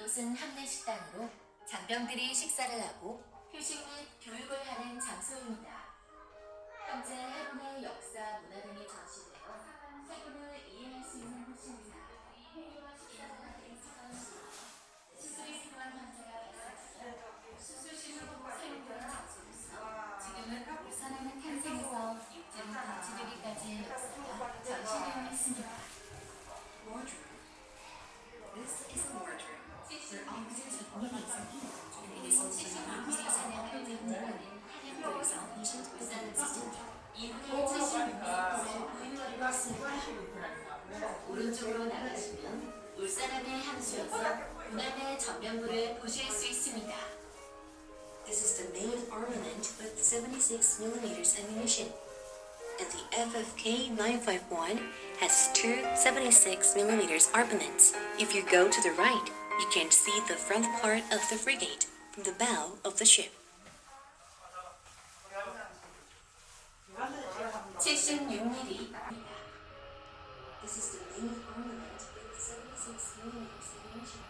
이곳은 함내식당으로 장병들이 식사를 하고 휴식 및 교육을 하는 장소입니다. 현재 해군의 역사, 문화 등이 전시되어 해군을 이해할 수 있는 곳입니다. 회의와 식사를 하는 수술이 필요한 환자가 발생하여 수술실로 사용되는 장소로서 지금은 울산하는 탄생에서 육지부터 지르기까지의 역사가 전시되어 있습니다. This is a wardroom where officers with meetings and emails can easily use the 사냥을 with 듣는 focus on patient presented system. 이후에 76m를 보유하고 있습니다. 오른쪽으로 나가시면 울산함의 함수여서 군함의 전면부를 보실 수 있습니다. This is the main armament with 76mm ammunition. And the FFK 951 has two 76mm armaments. If you go to the right, you can see the front part of the frigate from the bow of the ship. 76mm. This is the main armament with 76mm ammunition.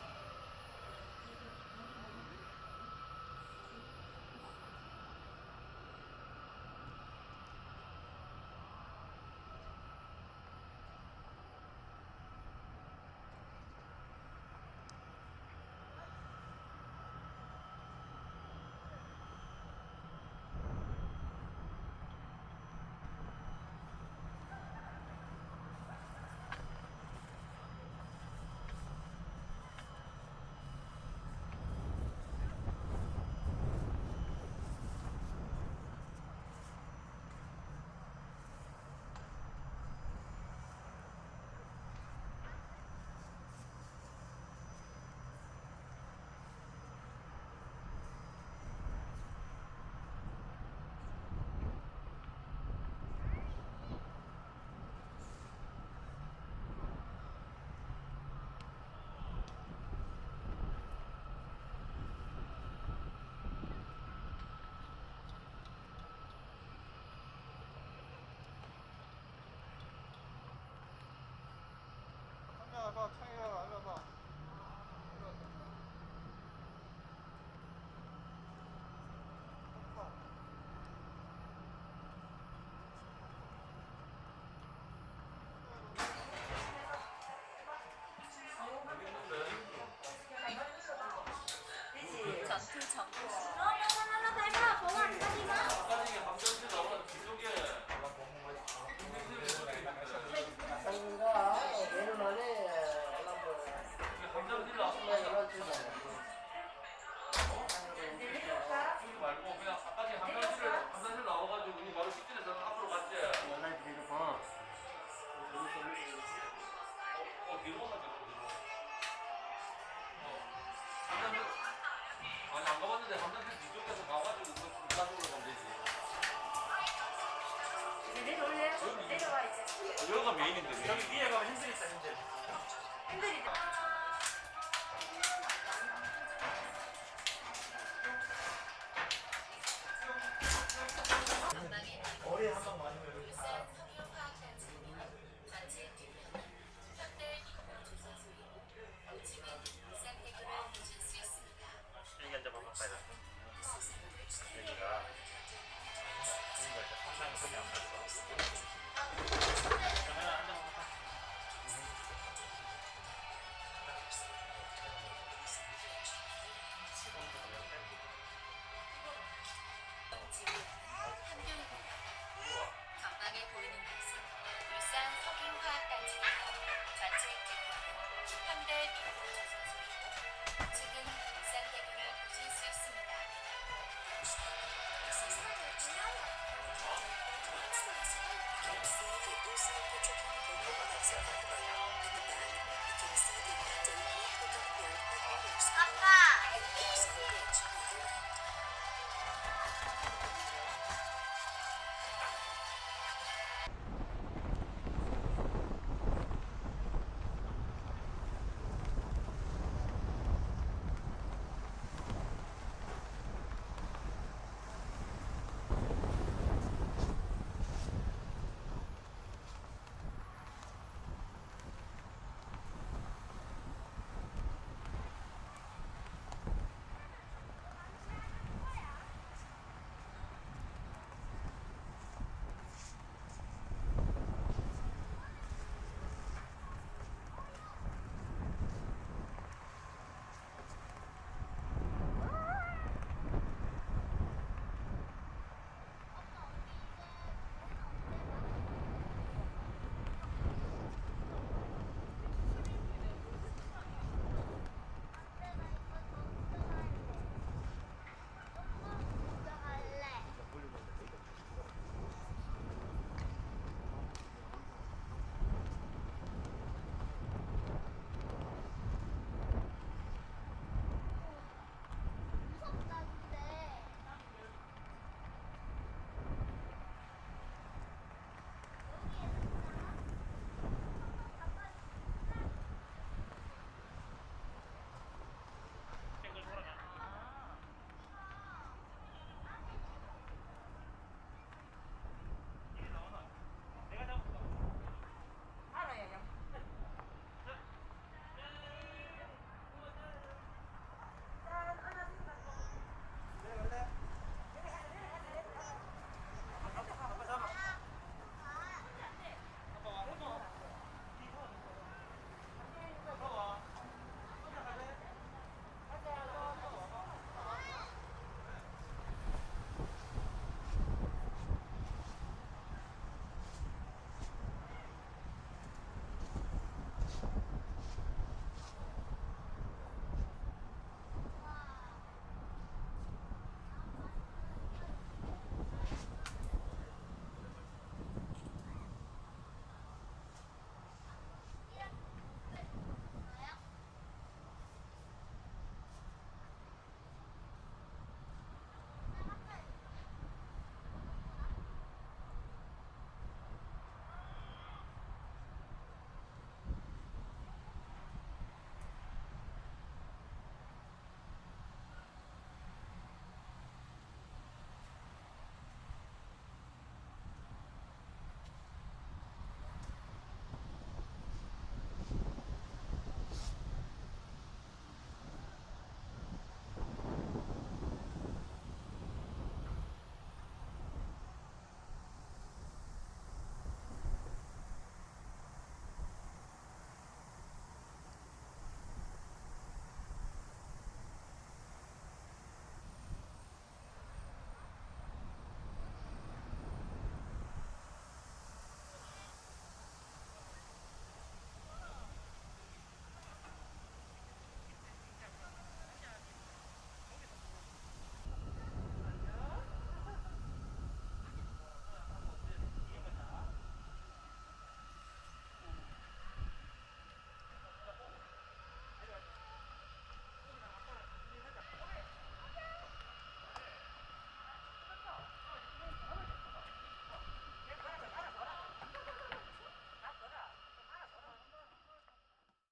창이야, 창이야, 일로 와봐. 전투 정보. 말고 그냥 아까 화장실 나와가지고 우리 바로 식진에서 앞으로 갔지. 뒤로 가가지고 아니 안 가봤는데 화장실 뒤쪽에서 가가지고 그 부산으로 가면 되지. 이제 내려올래요? 내려와 이제. 여기가 메인인데. 여기 위에 가면 핸들 있다, 핸들. 핸들이 머리에 한 방 맞으면 여기 울산 성형화학단지는 전체 뒷면은 현대 인공 조선소이고 요즘은 울산대교를 보실 수 있습니다. 여기 앉아봐, 가까이. 여기가 이제 항상 소리 안 났어. 그러면 앉아봐. 전방에 보이는 것은 울산 석유화학단지이며 좌측 뒷면은 현대 민국 조선소이고 우측은 울산대교를 보실 수 있습니다. See the Ulsan Petrochemical Complex